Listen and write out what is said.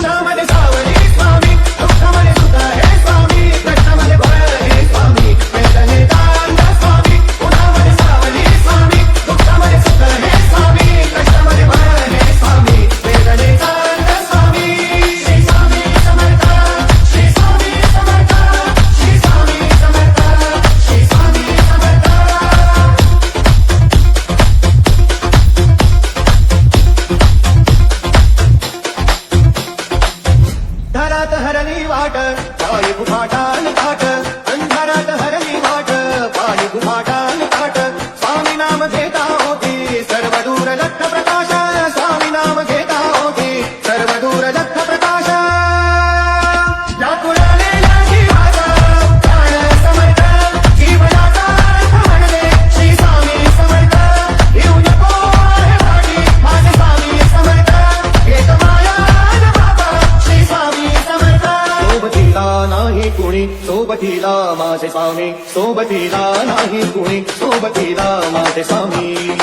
उन्हामध्ये सावली स्वामी, दुःखामध्ये सुख हे स्वामी, कष्टामध्ये भय हे स्वामी, वेदनेचा अंत स्वामी, उन्हामध्ये सावली स्वामी, दुःखामध्ये सुख हे स्वामी, कष्टामध्ये भय हे स्वामी, वेदनेचा अंत स्वामी. श्री स्वामी समर्थ, श्री स्वामी समर्थ, श्री स्वामी समर्थ, श्री स्वामी समर्थ. अंधारात हरली वाट पायी गुफाटान काट, अंधारात हरली वाट पायी गुफाटान काट, स्वामी नाम घेता होती सर्व दूर लख प्रकाश, स्वामी नाम घेता होती सर्व दूर लख प्रकाश. व्याकुळलेला जीवाचा प्राण समर्थ, जीवनाचा अर्थ म्हणले श्री स्वामी समर्थ. येऊ नको आहे वाटी माझे स्वामी समर्थ, एक माया न बाबा श्री स्वामी समर्थ. सोबतीला नाही कुणी, सोबतीला माझे स्वामी, सोबतीला नाही कुणी, सोबतीला माझे स्वामी.